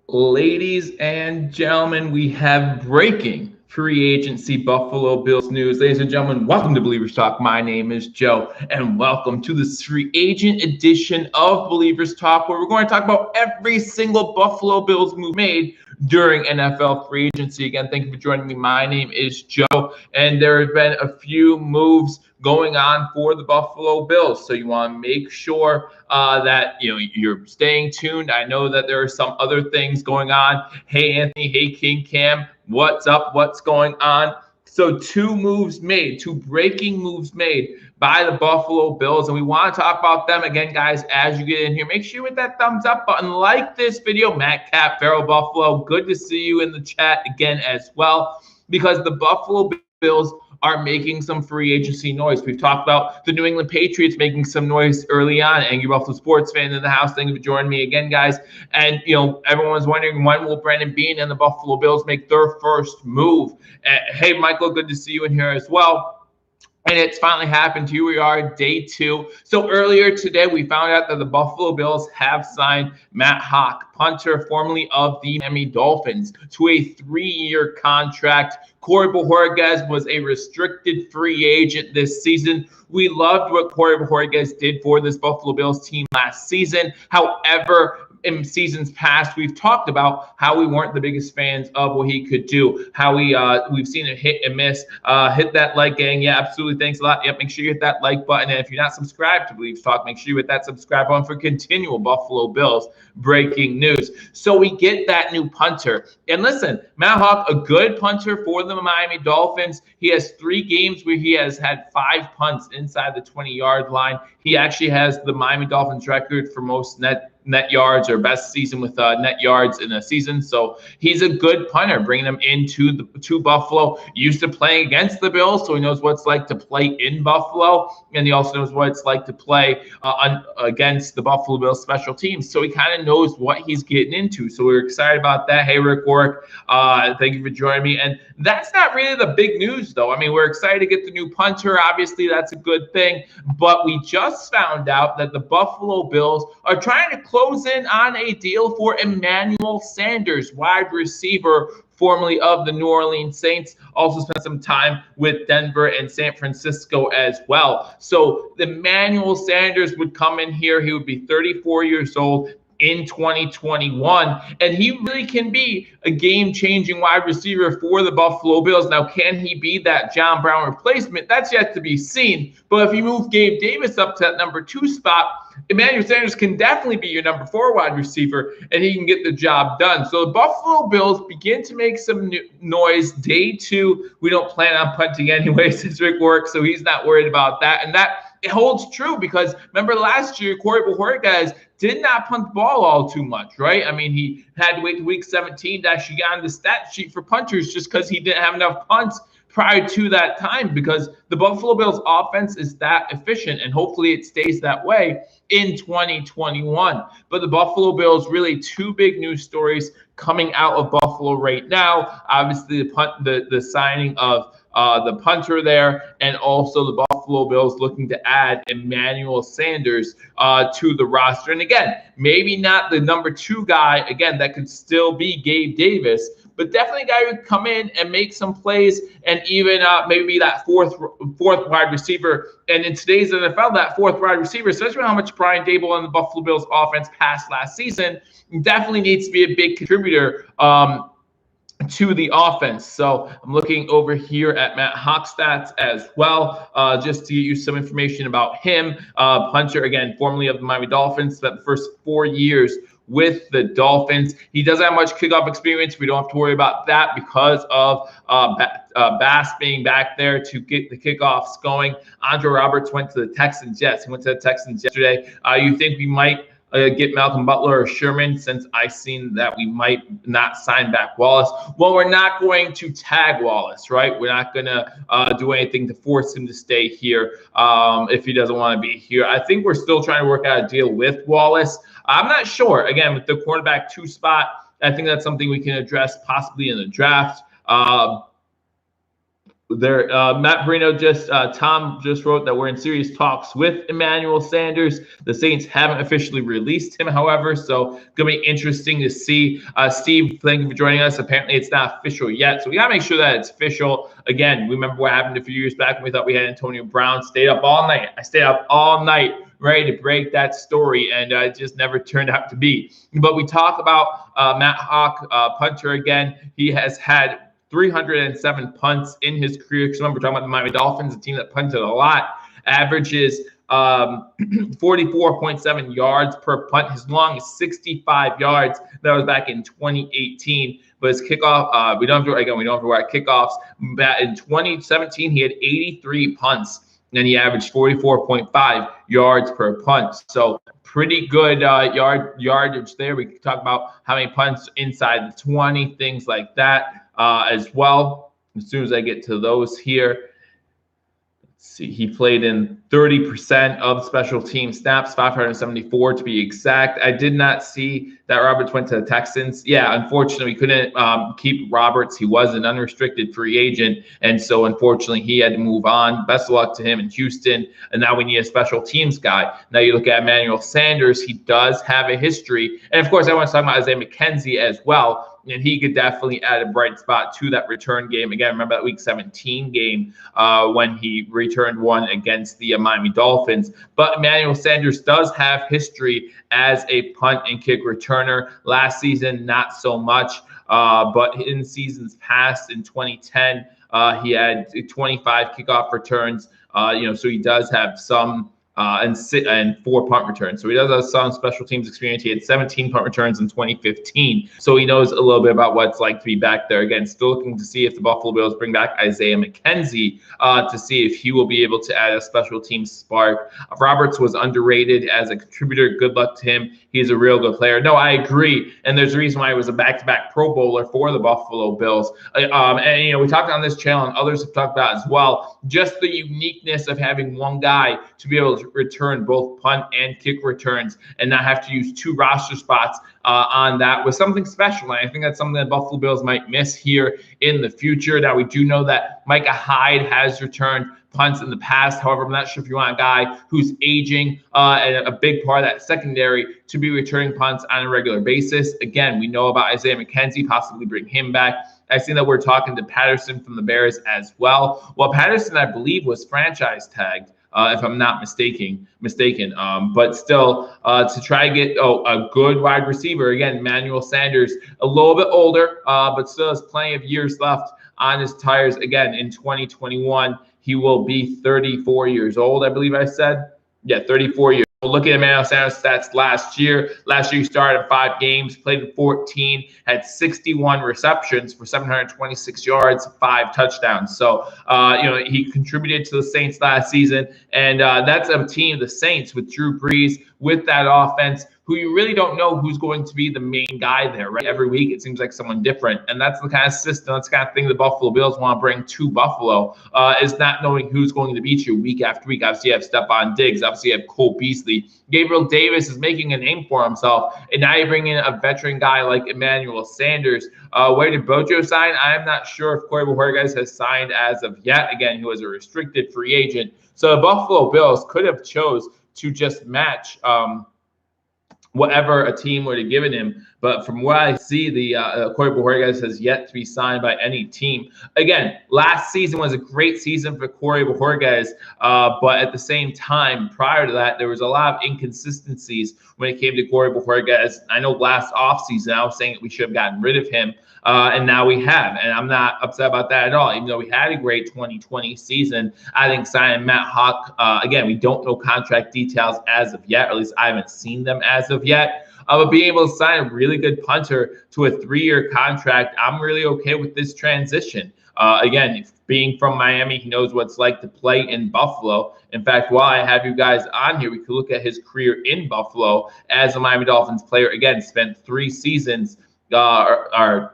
Ladies and gentlemen, we have breaking free agency Buffalo Bills news. Ladies and gentlemen, welcome to Believers Talk. My name is Joe, and welcome to this free agent edition of Believers Talk, where we're going to talk about every single Buffalo Bills move made during NFL free agency. Again, thank you for joining me. My name is Joe, and there have been a few moves going on for the Buffalo Bills. So you want to make sure that you're staying tuned. I know that there are some other things going on. Hey Anthony, hey King Cam, what's up? What's going on? So two breaking moves made by the Buffalo Bills, and we want to talk about them again, guys. As you get in here, make sure you hit that thumbs up button, like this video. Matt Cap, Farrell Buffalo, good to see you in the chat again as well, because the Buffalo Bills are making some free agency noise. We've talked about the New England Patriots making some noise early on. Angry Buffalo sports fan in the house. Thank you for joining me again, guys. And, everyone's wondering, when will Brandon Beane and the Buffalo Bills make their first move? Hey, Michael, good to see you in here as well. And it's finally happened. Here we are, day 2. So earlier today, we found out that the Buffalo Bills have signed Matt Hyde, punter formerly of the Miami Dolphins, to a 3-year contract. Corey Bojorquez was a restricted free agent this season. We loved what Corey Bojorquez did for this Buffalo Bills team last season. However, in seasons past, we've talked about how we weren't the biggest fans of what he could do, how we've seen it hit and miss. Hit that like, gang. Yeah, absolutely. Thanks a lot. Yep, make sure you hit that like button. And if you're not subscribed to Believers Talk, make sure you hit that subscribe button for continual Buffalo Bills breaking news. So we get that new punter. And listen, Matt Hyde, a good punter for the Miami Dolphins. He has 3 games where he has had 5 punts inside the 20-yard line. He actually has the Miami Dolphins record for most net yards, or best season with net yards in a season. So he's a good punter, bringing him to Buffalo. Used to playing against the Bills, so he knows what it's like to play in Buffalo, and he also knows what it's like to play against the Buffalo Bills special teams. So he kind of knows what he's getting into. So we're excited about that. Hey, Rick Warwick, thank you for joining me. And that's not really the big news, though. I mean, we're excited to get the new punter. Obviously, that's a good thing. But we just found out that the Buffalo Bills are trying to close in on a deal for Emmanuel Sanders, wide receiver formerly of the New Orleans Saints. Also spent some time with Denver and San Francisco as well. So Emmanuel Sanders would come in here. He would be 34 years old in 2021, and he really can be a game-changing wide receiver for the Buffalo Bills. Now, can he be that John Brown replacement? That's yet to be seen. But if you move Gabe Davis up to that number 2 spot, Emmanuel Sanders can definitely be your number 4 wide receiver, and he can get the job done. So the Buffalo Bills begin to make some noise. Day 2, we don't plan on punting anyway since Rick works, so he's not worried about that. And that it holds true, because remember last year, Corey Bojorquez did not punt the ball all too much, right? I mean, he had to wait to week 17 to actually get on the stat sheet for punters, just because he didn't have enough punts prior to that time, because the Buffalo Bills offense is that efficient, and hopefully it stays that way in 2021. But the Buffalo Bills, really 2 big news stories coming out of Buffalo right now. Obviously, the signing of the punter there, and also the Buffalo Bills looking to add Emmanuel Sanders to the roster. And again, maybe not the number 2 guy. Again, that could still be Gabe Davis, but definitely a guy who could come in and make some plays, and even maybe that fourth wide receiver. And in today's NFL, that 4th wide receiver, especially how much Brian Daboll and the Buffalo Bills offense passed last season, definitely needs to be a big contributor to the offense. So I'm looking over here at Matt Hyde stats as well, just to get you some information about him. Punter, again, formerly of the Miami Dolphins, spent the first 4 years with the Dolphins. He doesn't have much kickoff experience. We don't have to worry about that because of Bass being back there to get the kickoffs going. Andre Roberts went to the Texans. Yes, he went to the Texans yesterday. You think we might get Malcolm Butler or Sherman, since I seen that we might not sign back Wallace? Well, we're not going to tag Wallace, right? We're not going to do anything to force him to stay here if he doesn't want to be here. I think we're still trying to work out a deal with Wallace. I'm not sure. Again, with the cornerback 2 spot, I think that's something we can address possibly in the draft. There, Matt Brino Tom just wrote that we're in serious talks with Emmanuel Sanders. The Saints haven't officially released him, however, so gonna be interesting to see. Steve, thank you for joining us. Apparently, it's not official yet, so we gotta make sure that it's official. Again, remember what happened a few years back when we thought we had Antonio Brown. Stayed up all night. I stayed up all night ready to break that story, and it just never turned out to be. But we talk about Matt Hawk, punter again. He has had 307 punts in his career. Because remember, we're talking about the Miami Dolphins, a team that punted a lot, averages 44.7 yards per punt. His longest 65 yards. That was back in 2018. But his kickoff, we don't have to worry about kickoffs. But in 2017, he had 83 punts, and he averaged 44.5 yards per punt. So pretty good yardage there. We can talk about how many punts inside the 20, things like that. As well, as soon as I get to those here. Let's see, he played in 30% of special team snaps, 574 to be exact. I did not see that Roberts went to the Texans. Yeah, unfortunately, we couldn't keep Roberts. He was an unrestricted free agent, and so unfortunately, he had to move on. Best of luck to him in Houston, and now we need a special teams guy. Now you look at Emmanuel Sanders. He does have a history, and of course, I want to talk about Isaiah McKenzie as well. And he could definitely add a bright spot to that return game. Again, remember that Week 17 game when he returned one against the Miami Dolphins. But Emmanuel Sanders does have history as a punt and kick returner. Last season, not so much. But in seasons past, in 2010, he had 25 kickoff returns. So he does have some. And 4 punt returns. So he does have some special teams experience. He had 17 punt returns in 2015. So he knows a little bit about what it's like to be back there. Again, still looking to see if the Buffalo Bills bring back Isaiah McKenzie to see if he will be able to add a special team spark. Roberts was underrated as a contributor. Good luck to him. He's a real good player. No, I agree. And there's a reason why he was a back-to-back Pro Bowler for the Buffalo Bills. And we talked on this channel, and others have talked about as well, just the uniqueness of having one guy to be able to return both punt and kick returns and not have to use 2 roster spots on that was something special. And I think that's something that Buffalo Bills might miss here in the future. Now, we do know that Micah Hyde has returned punts in the past. However, I'm not sure if you want a guy who's aging and a big part of that secondary to be returning punts on a regular basis. Again, we know about Isaiah McKenzie, possibly bring him back. I see that we're talking to Patterson from the Bears as well. Well, Patterson, I believe, was franchise tagged. If I'm not mistaken. But still, to try to get a good wide receiver, again, Emmanuel Sanders, a little bit older, but still has plenty of years left on his tires. Again, in 2021, he will be 34 years old, I believe I said. Yeah, 34 years. Look at Emmanuel Sanders' stats last year. Last year, he started 5 games, played in 14, had 61 receptions for 726 yards, 5 touchdowns. So, he contributed to the Saints last season. And that's a team, the Saints, with Drew Brees, with that offense, who you really don't know who's going to be the main guy there, right? Every week, it seems like someone different. And that's the kind of system, that's the kind of thing the Buffalo Bills want to bring to Buffalo, is not knowing who's going to beat you week after week. Obviously, you have Stephon Diggs. Obviously, you have Cole Beasley. Gabriel Davis is making a name for himself. And now you bring in a veteran guy like Emmanuel Sanders. Where did Bojo sign? I'm not sure if Corey Bojorquez has signed as of yet. Again, he was a restricted free agent. So the Buffalo Bills could have chose to just match whatever a team would have given him. But from what I see, the Corey Bojorquez has yet to be signed by any team. Again, last season was a great season for Corey Bojorquez, but at the same time, prior to that, there was a lot of inconsistencies when it came to Corey Bojorquez. I know last offseason, I was saying that we should have gotten rid of him, and now we have. And I'm not upset about that at all. Even though we had a great 2020 season, I think signing Matt Hawk, again, we don't know contract details as of yet, or at least I haven't seen them as of yet. But being able to sign a really good punter to a 3-year contract, I'm really okay with this transition. Again, being from Miami, he knows what it's like to play in Buffalo. In fact, while I have you guys on here, we could look at his career in Buffalo as a Miami Dolphins player. Again, spent 3 seasons, 3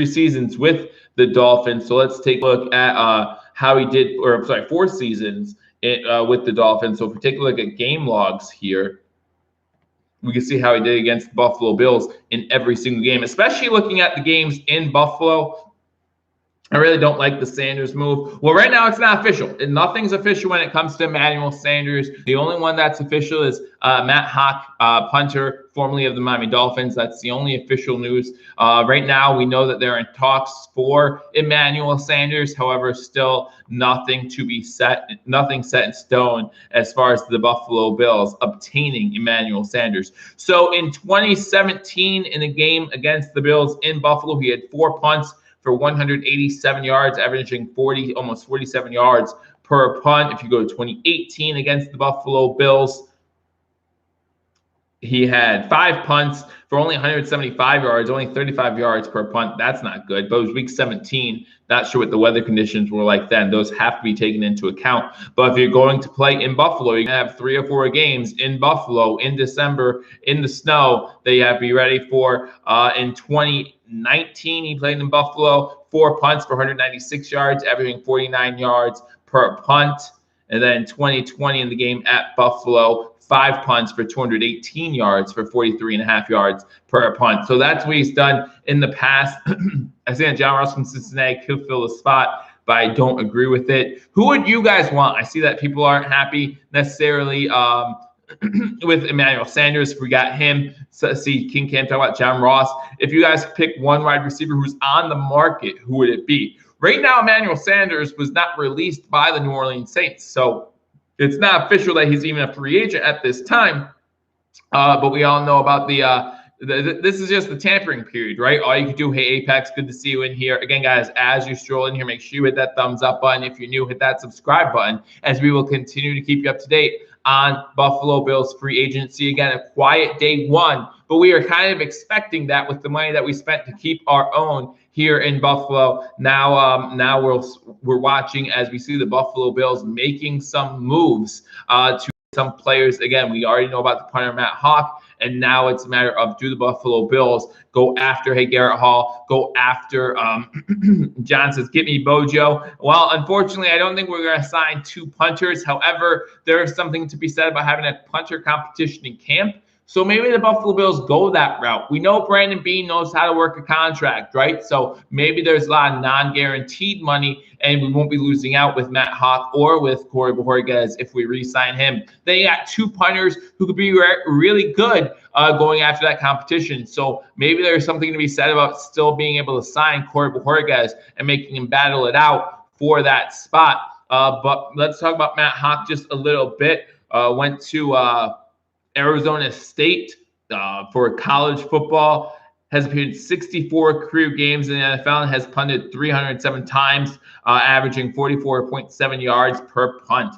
seasons with the Dolphins. So let's take a look at how he did, 4 seasons with the Dolphins. So if we take a look at game logs here, we can see how he did against the Buffalo Bills in every single game, especially looking at the games in Buffalo. I really don't like the Sanders move. Well, right now it's not official. Nothing's official when it comes to Emmanuel Sanders. The only one that's official is Matt Hawk, punter, formerly of the Miami Dolphins. That's the only official news. Right now, we know that they're in talks for Emmanuel Sanders. However, still nothing set in stone as far as the Buffalo Bills obtaining Emmanuel Sanders. So in 2017, in a game against the Bills in Buffalo, he had 4 punts for 187 yards, averaging almost 47 yards per punt. If you go to 2018 against the Buffalo Bills, he had 5 punts for only 175 yards, only 35 yards per punt. That's not good. But it was week 17. Not sure what the weather conditions were like then. Those have to be taken into account. But if you're going to play in Buffalo, you're going to have 3 or 4 games in Buffalo in December in the snow that you have to be ready for. In 2019, he played in Buffalo, 4 punts for 196 yards, averaging 49 yards per punt. And then 2020 in the game at Buffalo, 5 punts for 218 yards for 43.5 yards per punt. So that's what he's done in the past. I see that John Ross from Cincinnati could fill the spot, but I don't agree with it. Who would you guys want? I see that people aren't happy necessarily with Emmanuel Sanders. If we got him, so see King Cam talk about John Ross. If you guys pick one wide receiver who's on the market, who would it be? Right now, Emmanuel Sanders was not released by the New Orleans Saints, so it's not official that he's even a free agent at this time. But we all know about this is just the tampering period, right? All you can do, hey, Apex, good to see you in here. Again, guys, as you stroll in here, make sure you hit that thumbs up button. If you're new, hit that subscribe button, as we will continue to keep you up to date on Buffalo Bills free agency. Again, a quiet day 1, but we are kind of expecting that with the money that we spent to keep our own here in Buffalo. Now we're watching as we see the Buffalo Bills making some moves to some players. Again, we already know about the punter Matt Hawk, and now it's a matter of, do the Buffalo Bills go after, hey, Garrett Hall, go after, John says, get me Bojo. Well, unfortunately, I don't think we're going to sign 2 punters. However, there is something to be said about having a punter competition in camp. So maybe the Buffalo Bills go that route. We know Brandon Beane knows how to work a contract, right? So maybe there's a lot of non-guaranteed money, and we won't be losing out with Matt Hawk or with Corey Bojorquez if we re-sign him. Then you got 2 punters who could be really good going after that competition. So maybe there's something to be said about still being able to sign Corey Bojorquez and making him battle it out for that spot. But let's talk about Matt Hawk just a little bit. Went to Arizona State for college football, has appeared in 64 career games in the NFL and has punted 307 times, averaging 44.7 yards per punt.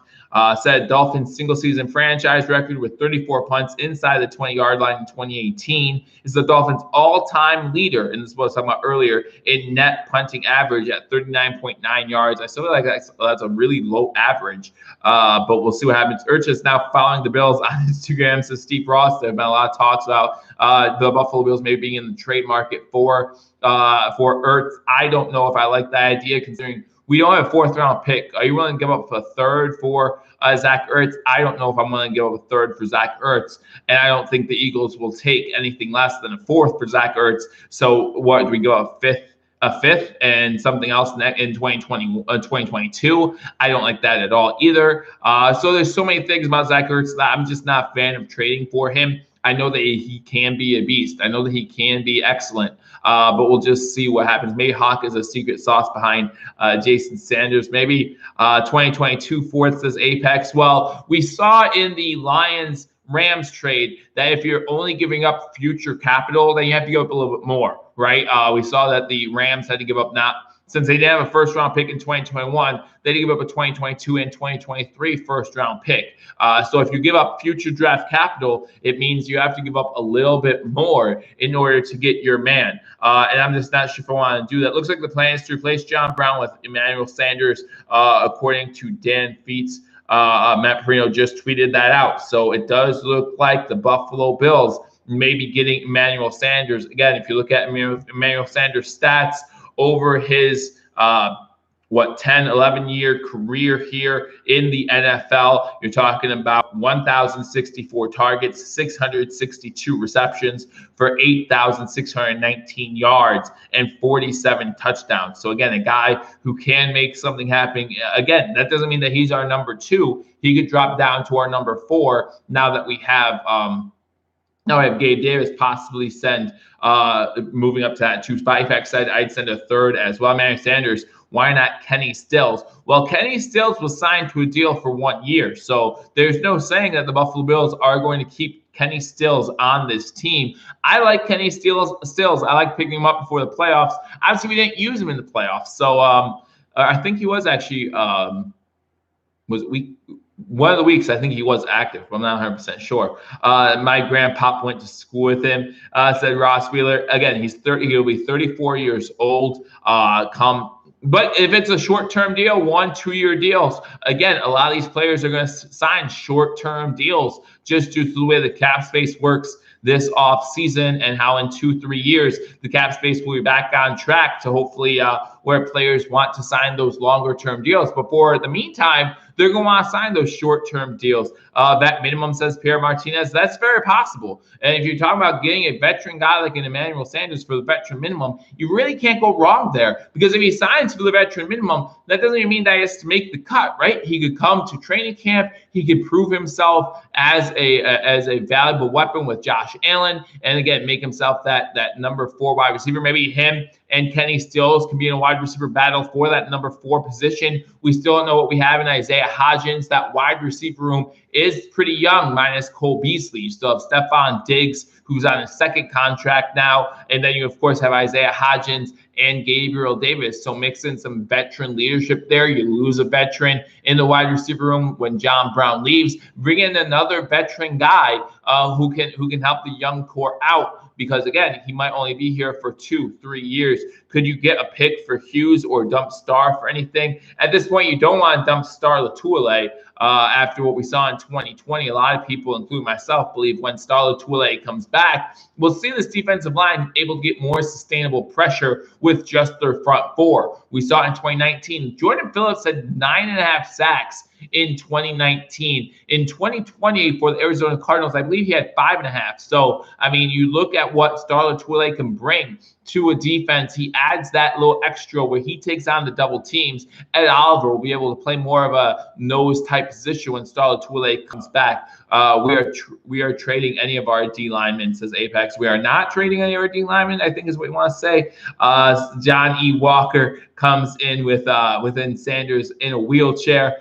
Set Dolphins single-season franchise record with 34 punts inside the 20-yard line in 2018. Is the Dolphins' all-time leader, and this is what I was talking about earlier, in net punting average at 39.9 yards. I still feel like that's a really low average, but we'll see what happens. Ertz is now following the Bills on Instagram, says Steve Ross. There have been a lot of talks about the Buffalo Bills maybe being in the trade market for Ertz. I don't know if I like that idea, considering we don't have a 4th-round pick. Are you willing to give up a 3rd for Zach Ertz? I don't know if I'm willing to give up a 3rd for Zach Ertz, and I don't think the Eagles will take anything less than a 4th for Zach Ertz. So what, do we go a fifth and something else in 2022? I don't like that at all either. So there's so many things about Zach Ertz that I'm just not a fan of trading for him. I know that he can be a beast. I know that he can be excellent, but we'll just see what happens. Maybe Hawk is a secret sauce behind Jason Sanders. Maybe 2022 4th says Apex. Well, we saw in the Lions-Rams trade that if you're only giving up future capital, then you have to give up a little bit more, right? We saw that the Rams had to give up since they didn't have a 1st-round pick in 2021, they did give up a 2022 and 2023 1st-round pick. So if you give up future draft capital, it means you have to give up a little bit more in order to get your man. And I'm just not sure if I want to do that. Looks like the plan is to replace John Brown with Emmanuel Sanders, according to Dan Feets. Matt Perino just tweeted that out. So it does look like the Buffalo Bills may be getting Emmanuel Sanders. Again, if you look at Emmanuel Sanders' stats over his 10, 11-year career here in the NFL. You're talking about 1,064 targets, 662 receptions for 8,619 yards and 47 touchdowns. So again, a guy who can make something happen. Again, that doesn't mean that he's our number 2. He could drop down to our number 4 now that we have now I have Gabe Davis, possibly send moving up to that 2 spot. In fact, I'd send a 3rd as well. Emmanuel Sanders. Why not Kenny Stills? Well, Kenny Stills was signed to a deal for 1 year. So there's no saying that the Buffalo Bills are going to keep Kenny Stills on this team. I like Kenny Stills. I like picking him up before the playoffs. Obviously, we didn't use him in the playoffs. So I think he was actually one of the weeks, I think he was active. I'm not 100% sure. My grandpop went to school with him. Said Ross Wheeler. Again, he's 30. He'll be 34 years old. But if it's a short-term deal, 1-2 year deals, again, a lot of these players are going to sign short-term deals just due to the way the cap space works this off season and how in 2-3 years the cap space will be back on track to hopefully where players want to sign those longer term deals. But for the meantime, they're going to want to sign those short-term deals. That minimum, says Pierre Martinez. That's very possible. And if you're talking about getting a veteran guy like an Emmanuel Sanders for the veteran minimum, you really can't go wrong there. Because if he signs for the veteran minimum, that doesn't even mean that he has to make the cut, right? He could come to training camp. He could prove himself as a valuable weapon with Josh Allen, and again, make himself that number 4 wide receiver. Maybe him and Kenny Stills can be in a wide receiver battle for that number 4 position. We still don't know what we have in Isaiah Hodgins. That wide receiver room is pretty young, minus Cole Beasley. You still have Stephon Diggs, who's on his 2nd contract now. And then you, of course, have Isaiah Hodgins and Gabriel Davis. So mix in some veteran leadership there. You lose a veteran in the wide receiver room when John Brown leaves. Bring in another veteran guy who can help the young core out. Because again, he might only be here for 2-3 years. Could you get a pick for Hughes or dump Star for anything? At this point, you don't want to dump Star Latuile after what we saw in 2020. A lot of people, including myself, believe when Star Latuile comes back, we'll see this defensive line able to get more sustainable pressure with just their front 4. We saw in 2019, Jordan Phillips had 9.5 sacks in 2019. In 2020, for the Arizona Cardinals, I believe he had 5.5. So, I mean, you look at what Star Latuile can bring to a defense. He adds that little extra where he takes on the double teams. Ed Oliver will be able to play more of a nose type position when Star Latuile comes back. We are trading any of our D linemen, says Apex. We are not trading any of our D linemen, I think is what we want to say. John E. Walker comes in within Sanders in a wheelchair.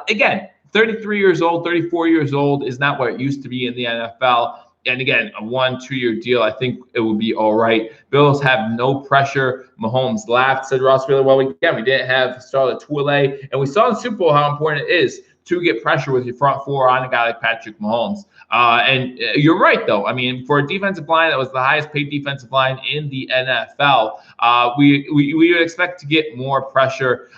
Again, 33 years old, 34 years old is not what it used to be in the NFL. And again, a 1-2 year deal, I think it would be all right. Bills have no pressure. Mahomes laughed, said Ross Wheeler. Well, again, we didn't have Star Latuile, and we saw in the Super Bowl how important it is to get pressure with your front 4 on a guy like Patrick Mahomes. And you're right, though. I mean, for a defensive line that was the highest paid defensive line in the NFL, we would expect to get more pressure.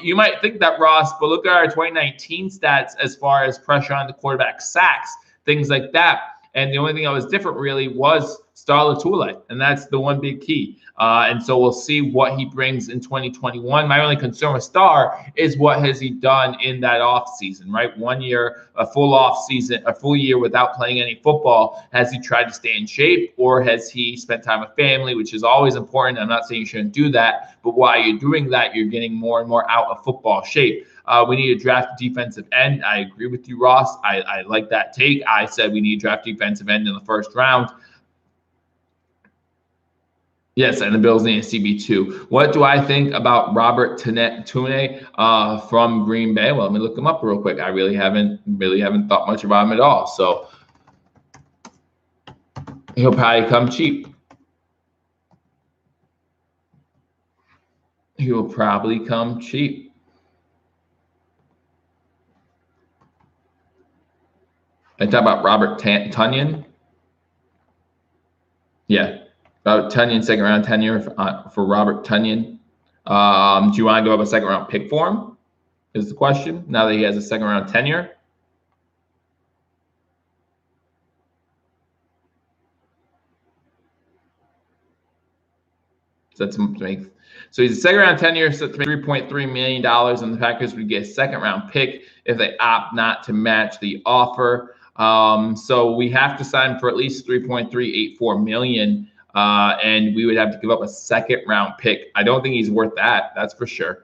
You might think that, Ross, but look at our 2019 stats as far as pressure on the quarterback, sacks, things like that. And the only thing that was different really was Star Latuile, and that's the one big key. And so we'll see what he brings in 2021. My only concern with Star is what has he done in that off season, right? 1 year, a full off season, a full year without playing any football. Has he tried to stay in shape, or has he spent time with family, which is always important? I'm not saying you shouldn't do that, but while you're doing that, you're getting more and more out of football shape. We need to draft a defensive end. I agree with you, Ross. I like that take. I said we need to draft defensive end in the 1st round. Yes, and the Bills need a CB2. What do I think about Robert Tinnett from Green Bay? Well, let me look him up real quick. I really haven't thought much about him at all. So he'll probably come cheap. He will probably come cheap. I talk about Robert Tonyan. Yeah. Robert Tonyan, 2nd round tenure for Robert Tonyan. Do you want to go up a 2nd round pick for him? Is the question. Now that he has a 2nd round tenure. set to make. So he's a second round 10-year, set to make $3.3 million, and the Packers would get a second round pick if they opt not to match the offer. So we have to sign for at least $3.384 million, and we would have to give up a second round pick. I don't think he's worth that. That's for sure.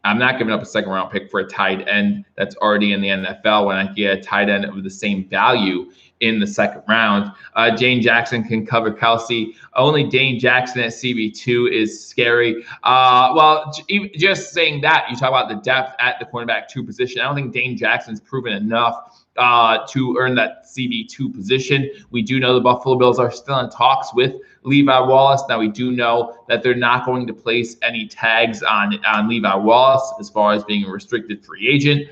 I'm not giving up a second round pick for a tight end that's already in the NFL when I get a tight end of the same value in the second round. Dane Jackson can cover Kelsey. Only Dane Jackson at CB2 is scary. Well, just saying that, you talk about the depth at the cornerback 2 position. I don't think Dane Jackson's proven enough to earn that CB2 position. We do know the Buffalo Bills are still in talks with Levi Wallace. Now, we do know that they're not going to place any tags on Levi Wallace as far as being a restricted free agent.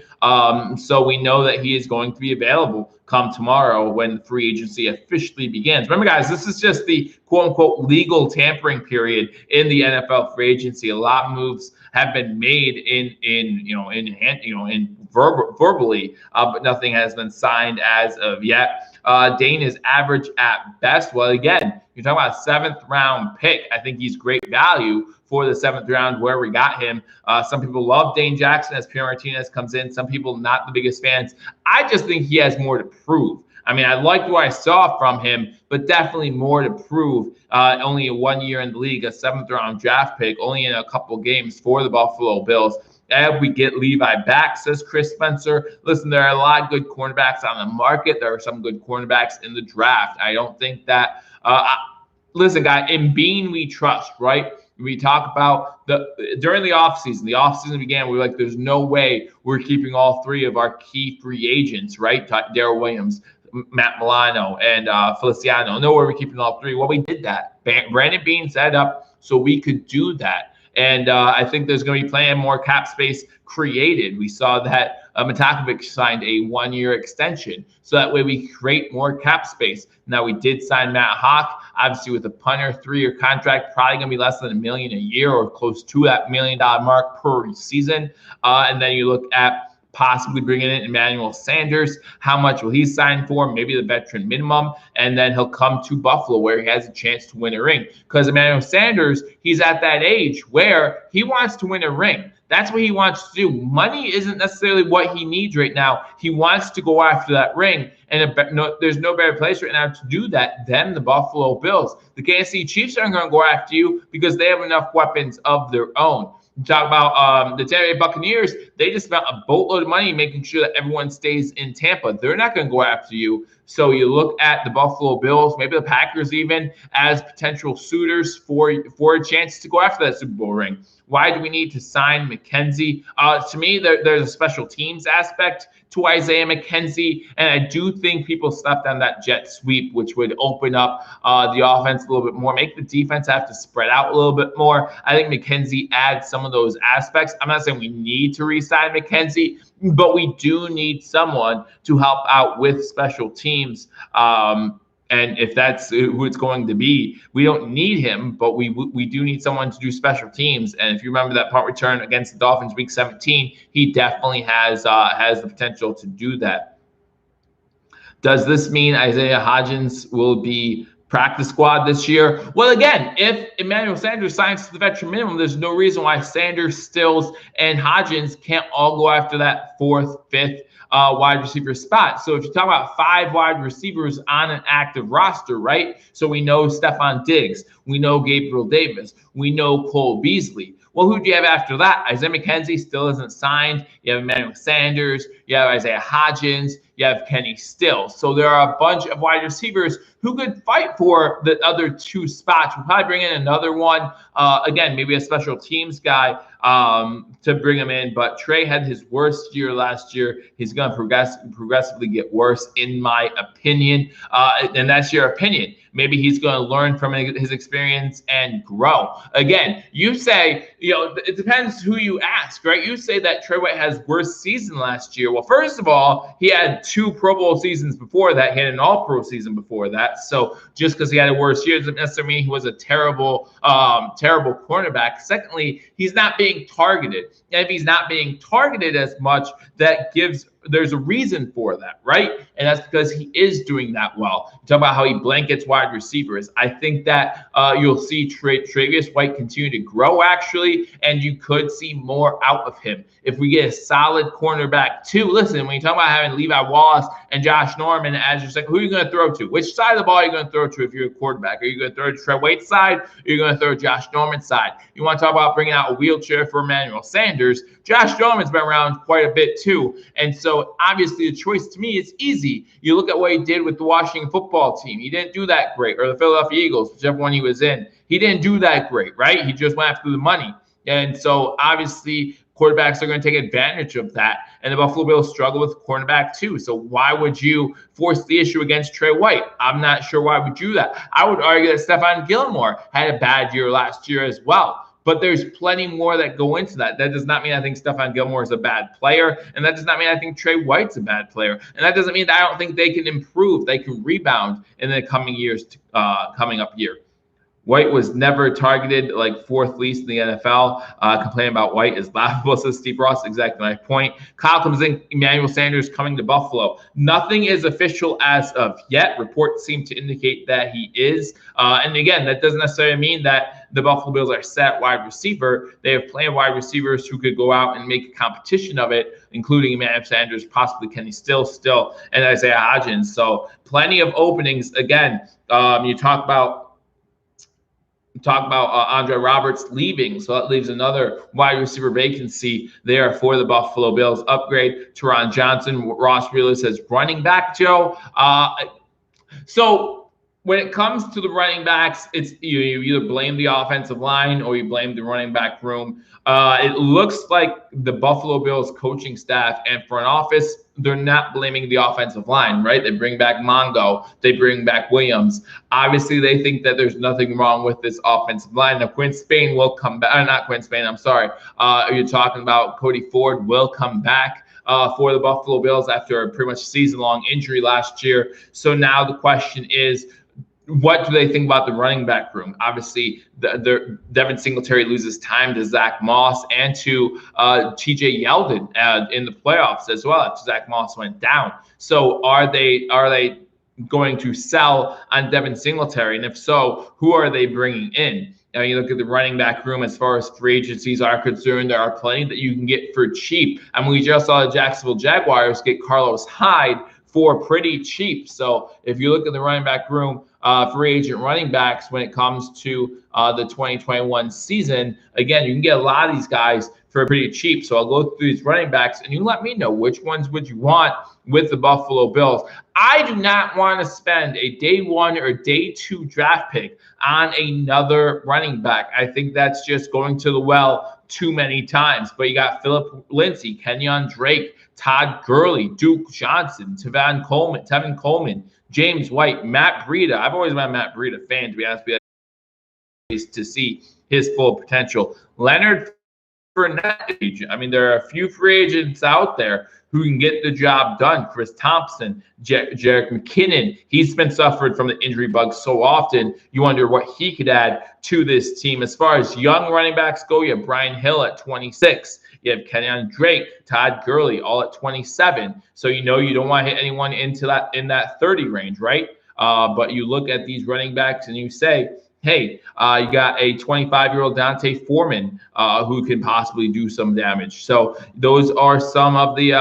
So we know that he is going to be available come tomorrow when free agency officially begins. Remember, guys, this is just the quote-unquote legal tampering period in the NFL free agency. A lot of moves have been made verbally, but nothing has been signed as of yet. Dane is average at best. Well, again, you're talking about a 7th round pick. I think he's great value for the 7th round where we got him. Some people love Dane Jackson as Pierre Martinez comes in. Some people not the biggest fans. I just think he has more to prove. I mean, I liked what I saw from him, but definitely more to prove. Only 1 year in the league, a 7th round draft pick, only in a couple games for the Buffalo Bills. If we get Levi back, says Chris Spencer, listen, there are a lot of good cornerbacks on the market. There are some good cornerbacks in the draft. I don't think that listen, guys, in Bean we trust, right? We talk about during the offseason. The offseason began, we were like, there's no way we're keeping all 3 of our key free agents, right? Darrell Williams, Matt Milano, and Feliciano. No way we're keeping all 3. Well, we did that. Brandon Bean set up so we could do that. And I think there's going to be plenty more cap space created. We saw that Matakovic signed a 1-year extension. So that way we create more cap space. Now, we did sign Matt Hawk, obviously with a Punter 3-year contract, probably going to be less than $1 million a year or close to that $1 million mark per season. And then you look at possibly bringing in Emmanuel Sanders. How much will he sign for? Maybe the veteran minimum. And then he'll come to Buffalo where he has a chance to win a ring. Because Emmanuel Sanders, he's at that age where he wants to win a ring. That's what he wants to do. Money isn't necessarily what he needs right now. He wants to go after that ring. And there's no better place right now to do that than the Buffalo Bills. The Kansas City Chiefs aren't going to go after you because they have enough weapons of their own. Talk about the Tampa Bay Buccaneers. They just spent a boatload of money making sure that everyone stays in Tampa. They're not going to go after you. So you look at the Buffalo Bills, maybe the Packers even, as potential suitors for a chance to go after that Super Bowl ring. Why do we need to sign McKenzie? To me, there's a special teams aspect to Isaiah McKenzie, and I do think people slept on that jet sweep, which would open up the offense a little bit more, make the defense have to spread out a little bit more. I think McKenzie adds some of those aspects. I'm not saying we need to re-sign McKenzie, but we do need someone to help out with special teams. And if that's who it's going to be, we don't need him, but we do need someone to do special teams. And if you remember that punt return against the Dolphins week 17, he definitely has the potential to do that. Does this mean Isaiah Hodgins will be practice squad this year? Well, again, if Emmanuel Sanders signs to the veteran minimum, there's no reason why Sanders, Stills, and Hodgins can't all go after that 4th, 5th wide receiver spot. So if you talk about 5 wide receivers on an active roster, right? So we know Stephon Diggs, we know Gabriel Davis, we know Cole Beasley. Well, who do you have after that? Isaiah McKenzie still isn't signed. You have Emmanuel Sanders. You have Isaiah Hodgins. You have Kenny Stills. So there are a bunch of wide receivers who could fight for the other 2 spots. We'll probably bring in another one. Again, maybe a special teams guy to bring him in. But Trey had his worst year last year. He's going to progressively get worse, in my opinion. And that's your opinion. Maybe he's going to learn from his experience and grow. Again, you say, it depends who you ask, right? You say that Trey White has worst season last year. Well, first of all, he had 2 Pro Bowl seasons before that. He had an All-Pro season before that. So just because he had a worse year doesn't necessarily mean he was a terrible cornerback. Secondly, he's not being targeted. And if he's not being targeted as much, that gives there's a reason for that, right? And that's because he is doing that well. You talk about how he blankets wide receivers. I think that you'll see Travius White continue to grow, actually, and you could see more out of him. If we get a solid cornerback, too, listen, when you talk about having Levi Wallace and Josh Norman as your second, who are you going to throw to? Which side of the ball are you going to throw to if you're a quarterback? Are you going to throw to Trey White's side, or are you going to throw to Josh Norman's side? You want to talk about bringing out a wheelchair for Emmanuel Sanders? Josh Norman's been around quite a bit, too. And so, obviously, the choice to me is easy. You look at what he did with the Washington football team. He didn't do that great. Or the Philadelphia Eagles, whichever one he was in. He didn't do that great, right? He just went after the money. And so, obviously, quarterbacks are going to take advantage of that. And the Buffalo Bills struggle with cornerback, too. So why would you force the issue against Trey White? I'm not sure why would you do that. I would argue that Stephon Gilmore had a bad year last year as well. But there's plenty more that go into that. That does not mean I think Stephon Gilmore is a bad player. And that does not mean I think Trey White's a bad player. And that doesn't mean that I don't think they can improve. They can rebound in the coming years, coming up year. White was never targeted like fourth least in the NFL. Complaining about White is laughable, says Steve Ross. Exactly my point. Kyle comes in. Emmanuel Sanders coming to Buffalo. Nothing is official as of yet. Reports seem to indicate that he is. And again, that doesn't necessarily mean that the Buffalo Bills are set wide receiver. They have plenty of wide receivers who could go out and make a competition of it, including Emmanuel Sanders, possibly Kenny Still, and Isaiah Hodgins. So plenty of openings. Again, you talk about Andre Roberts leaving, so that leaves another wide receiver vacancy there for the Buffalo Bills. Upgrade Teron Johnson. Ross Wheeler says running back, Joe. So when it comes to the running backs, it's you either blame the offensive line or you blame the running back room. It looks like the Buffalo Bills coaching staff and front office, they're not blaming the offensive line, right? They bring back Mongo. They bring back Williams. Obviously, they think that there's nothing wrong with this offensive line. Now, Quinn Spain will come back. Not Quinn Spain, I'm sorry. You're talking about Cody Ford will come back for the Buffalo Bills after a pretty much season-long injury last year. So now the question is, what do they think about the running back room? Obviously, Devin Singletary loses time to Zach Moss and to TJ Yeldon in the playoffs as well after Zach Moss went down. So are they going to sell on Devin Singletary? And if so, who are they bringing in? Now, you look at the running back room as far as free agencies are concerned, there are plenty that you can get for cheap. I mean, we just saw the Jacksonville Jaguars get Carlos Hyde for pretty cheap. So if you look at the running back room, free agent running backs when it comes to the 2021 season, again, you can get a lot of these guys for pretty cheap. So I'll go through these running backs and you let me know which ones would you want with the Buffalo Bills. I do not want to spend a day one or day two draft pick on another running back. I think that's just going to the well too many times. But you got Philip Lindsay, Kenyon Drake, Todd Gurley, Duke Johnson, Tevin Coleman, James White, Matt Breida. I've always been a Matt Breida fan, to be honest with you, to see his full potential. Leonard Fournette. I mean, there are a few free agents out there who can get the job done. Chris Thompson, Jerick McKinnon. He's been suffering from the injury bug so often. You wonder what he could add to this team. As far as young running backs go, you have Brian Hill at 26. You have Kenyon Drake, Todd Gurley, all at 27. So you know you don't want to hit anyone in that 30 range, right? But you look at these running backs and you say, hey, you got a 25-year-old Dante Foreman who can possibly do some damage. So those are some of the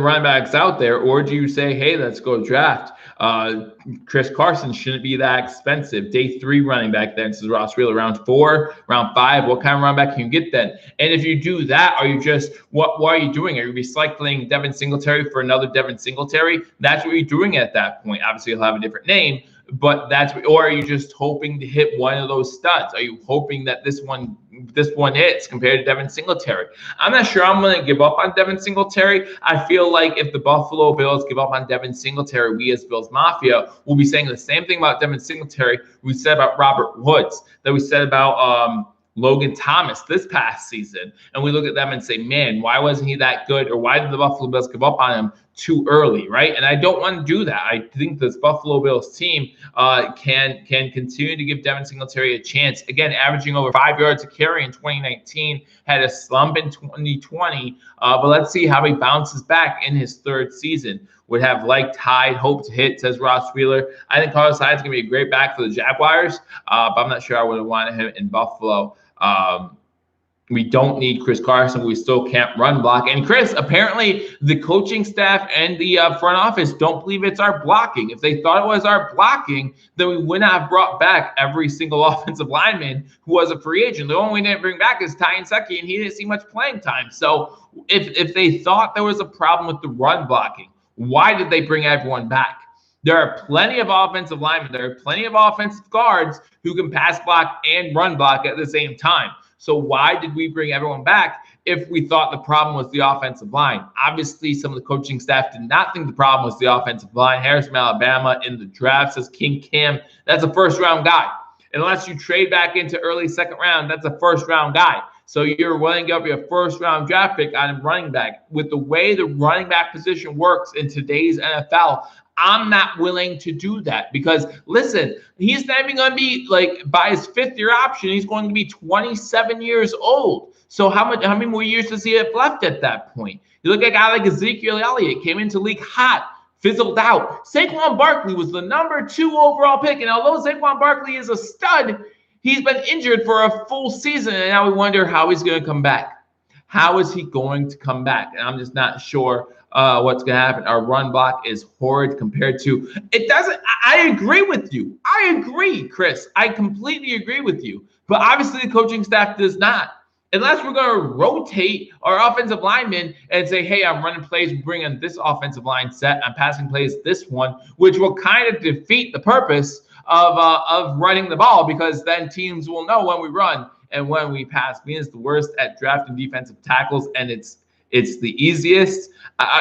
running backs out there. Or do you say, hey, let's go draft Chris Carson? Shouldn't be that expensive. Day 3 running back then, says Ross Wheeler. Round 4, round 5, what kind of running back can you get then? And if you do that, are you just, what are you doing? Are you recycling Devin Singletary for another Devin Singletary? That's what you're doing at that point. Obviously, he'll have a different name, but that's what, or are you just hoping to hit one of those studs? Are you hoping that this one hits compared to Devin Singletary? I'm not sure I'm going to give up on Devin Singletary. I feel like if the Buffalo Bills give up on Devin Singletary, we as Bills Mafia will be saying the same thing about Devin Singletary we said about Robert Woods, that we said about Logan Thomas this past season, and we look at them and say, man, why wasn't he that good? Or why did the Buffalo Bills give up on him too early, right? And I don't want to do that. I think this Buffalo Bills team can continue to give Devin Singletary a chance. Again, averaging over 5 yards a carry in 2019, had a slump in 2020, but let's see how he bounces back in his third season. Would have liked Hyde, hope to hit, says Ross Wheeler. I think Carlos Hyde's going to be a great back for the Jaguars, but I'm not sure I would have wanted him in Buffalo. We don't need Chris Carson. We still can't run block. And Chris, apparently the coaching staff and the front office don't believe it's our blocking. If they thought it was our blocking, then we would not have brought back every single offensive lineman who was a free agent. The only one we didn't bring back is Ty Nsekhe, and he didn't see much playing time. So if they thought there was a problem with the run blocking, why did they bring everyone back? There are plenty of offensive linemen. There are plenty of offensive guards who can pass block and run block at the same time. So why did we bring everyone back if we thought the problem was the offensive line? Obviously, some of the coaching staff did not think the problem was the offensive line. Harris from Alabama in the draft says King Cam. That's a first-round guy. Unless you trade back into early second round, that's a first-round guy. So you're willing to give up your first-round draft pick on a running back. With the way the running back position works in today's NFL, I'm not willing to do that because, listen, he's not even going to be, like, by his fifth-year option, he's going to be 27 years old. So how many more years does he have left at that point? You look at a guy like Ezekiel Elliott, came into the league hot, fizzled out. Saquon Barkley was the number 2 overall pick, and although Saquon Barkley is a stud, he's been injured for a full season, and now we wonder how he's going to come back. How is he going to come back? And I'm just not sure what's going to happen. Our run block is horrid compared to it. Doesn't. I agree with you. I agree, Chris. I completely agree with you. But obviously, the coaching staff does not. Unless we're going to rotate our offensive linemen and say, hey, I'm running plays, bring in this offensive line set, I'm passing plays this one, which will kind of defeat the purpose of running the ball, because then teams will know when we run and when we pass. Being is the worst at drafting defensive tackles, and it's the easiest.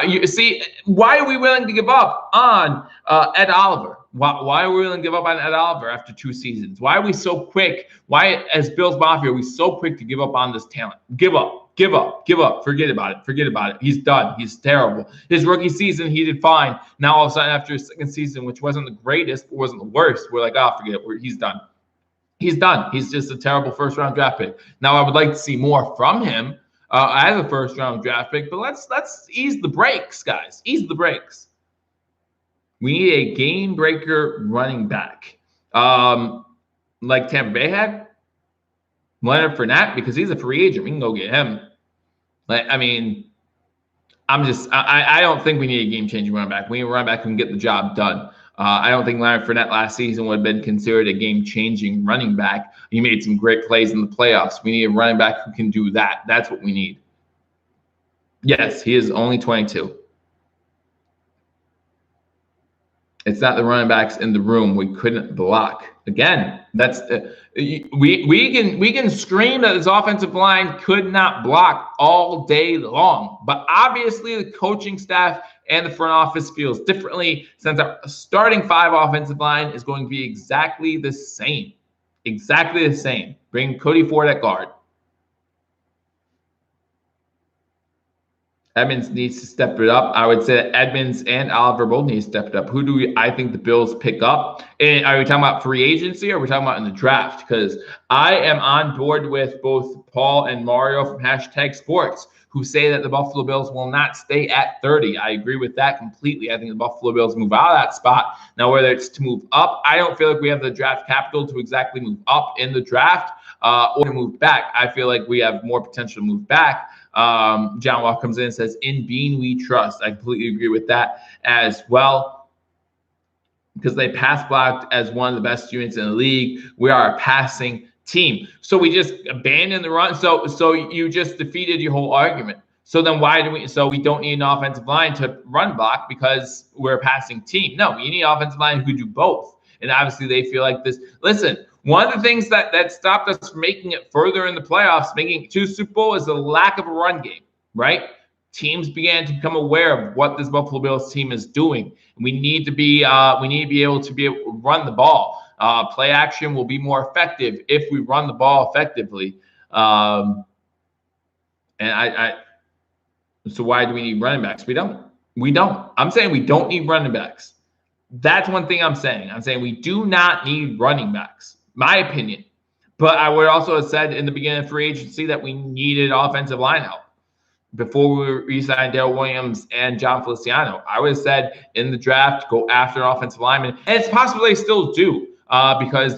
You see, why are we willing to give up on Ed Oliver? Why are we willing to give up on Ed Oliver after 2 seasons? Why are we so quick? Why, as Bills Mafia, are we so quick to give up on this talent? Give up. Forget about it. He's done. He's terrible. His rookie season, he did fine. Now, all of a sudden, after his second season, which wasn't the greatest, but wasn't the worst, we're like, oh, forget it. He's done. He's done. He's just a terrible first-round draft pick. Now, I would like to see more from him as a first-round draft pick, but let's ease the brakes, guys. Ease the brakes. We need a game-breaker running back, like Tampa Bay had. Leonard Fournette, because he's a free agent. We can go get him. Like, I mean, I don't think we need a game-changing running back. We need a running back who can get the job done. I don't think Leonard Fournette last season would have been considered a game-changing running back. He made some great plays in the playoffs. We need a running back who can do that. That's what we need. Yes, he is only 22. It's not the running backs in the room we couldn't block. Again, that's we can scream that this offensive line could not block all day long, but obviously the coaching staff and the front office feels differently, since our starting 5 offensive line is going to be exactly the same. Bring Cody Ford at guard. Edmonds needs to step it up. I would say that Edmonds and Oliver both need to step it up. Who do I think the Bills pick up? And are we talking about free agency, or are we talking about in the draft? Because I am on board with both Paul and Mario from #sports, who say that the Buffalo Bills will not stay at 30. I agree with that completely. I think the Buffalo Bills move out of that spot. Now, whether it's to move up, I don't feel like we have the draft capital to exactly move up in the draft or to move back. I feel like we have more potential to move back. John Walk comes in and says, in Bean we trust. I completely agree with that as well, because they pass blocked as one of the best units in the league. We are a passing team. So we just abandoned the run. So you just defeated your whole argument. So then we don't need an offensive line to run block because we're a passing team. No, you need an offensive line who do both. And obviously they feel like this. Listen, one of the things that stopped us from making it further in the playoffs, making it to Super Bowl, is the lack of a run game, right? Teams began to become aware of what this Buffalo Bills team is doing. We need to be able to run the ball. Play action will be more effective if we run the ball effectively. And so why do we need running backs? We don't. I'm saying we don't need running backs. That's one thing I'm saying. I'm saying we do not need running backs, my opinion. But I would also have said in the beginning of free agency that we needed offensive line help before we re-signed Darrell Williams and John Feliciano. I would have said in the draft, go after an offensive lineman. And it's possible they still do because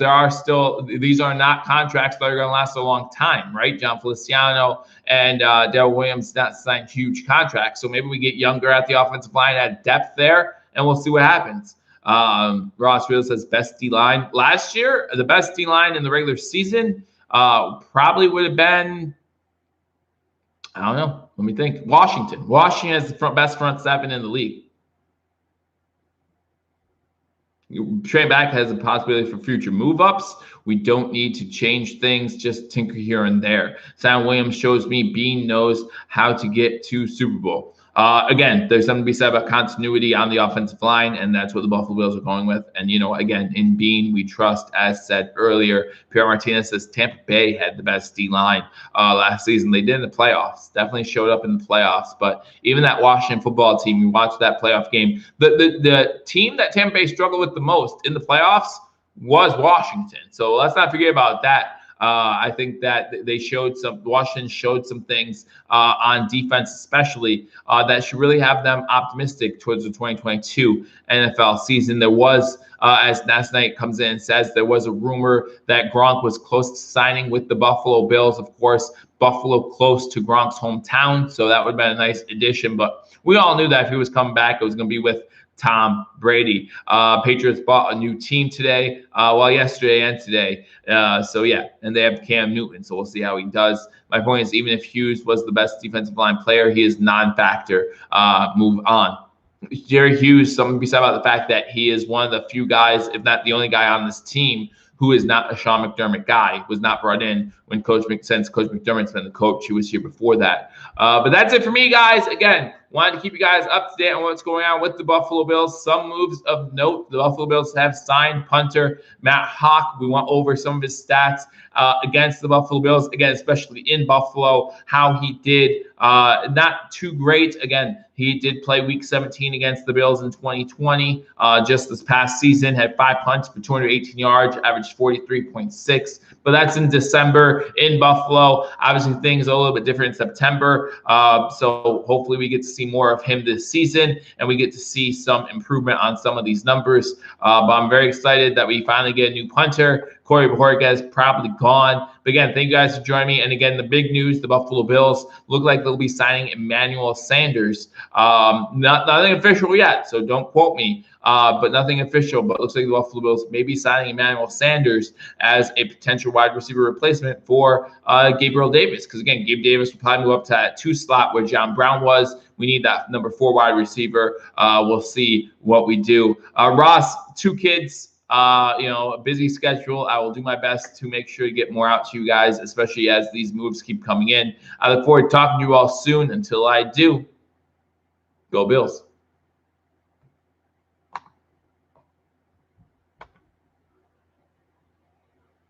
these are not contracts that are going to last a long time, right? John Feliciano and Darrell Williams not signed huge contracts. So maybe we get younger at the offensive line, add depth there, and we'll see what happens. Ross Real says best D-line. Last year, the best D-line in the regular season probably would have been, I don't know. Let me think. Washington. Washington has the best front seven in the league. Trade back has a possibility for future move-ups. We don't need to change things, just tinker here and there. Sam Williams shows me Bean knows how to get to Super Bowl. Again, there's something to be said about continuity on the offensive line, and that's what the Buffalo Bills are going with. And, again, in Bean, we trust, as said earlier. Pierre Martinez says Tampa Bay had the best D-line last season. They did in the playoffs, definitely showed up in the playoffs. But even that Washington football team, you watched that playoff game. The team that Tampa Bay struggled with the most in the playoffs was Washington. So let's not forget about that. I think that Washington showed some things on defense, especially that should really have them optimistic towards the 2022 NFL season. There was, as last night comes in and says, there was a rumor that Gronk was close to signing with the Buffalo Bills. Of course, Buffalo close to Gronk's hometown, so that would have been a nice addition. But we all knew that if he was coming back, it was going to be with Tom Brady. Patriots bought a new team today, yesterday and today. And they have Cam Newton, so we'll see how he does. My point is, even if Hughes was the best defensive line player, he is non-factor. Move on. Jerry Hughes, something to be said about the fact that he is one of the few guys, if not the only guy on this team, who is not a Sean McDermott guy, was not brought in since Coach McDermott's been the coach. He was here before that. But that's it for me, guys. Again, wanted to keep you guys up to date on what's going on with the Buffalo Bills. Some moves of note. The Buffalo Bills have signed punter Matt Hawk. We went over some of his stats against the Buffalo Bills. Again, especially in Buffalo, how he did. Not too great. Again, he did play Week 17 against the Bills in 2020. Just this past season, had 5 punts for 218 yards, averaged 43.6. But that's in December in Buffalo. Obviously, things are a little bit different in September. So hopefully we get to see more of him this season, and we get to see some improvement on some of these numbers. But I'm very excited that we finally get a new punter. Corey Bojorquez probably gone. But again, thank you guys for joining me. And again, the big news, the Buffalo Bills look like they'll be signing Emmanuel Sanders. Nothing official yet, so don't quote me, but nothing official. But it looks like the Buffalo Bills may be signing Emmanuel Sanders as a potential wide receiver replacement for Gabriel Davis. Because again, Gabe Davis will probably move up to that 2 slot where John Brown was. We need that number 4 wide receiver. We'll see what we do. Ross, 2 kids. A busy schedule. I will do my best to make sure to get more out to you guys, especially as these moves keep coming in. I look forward to talking to you all soon. Until I do, go Bills.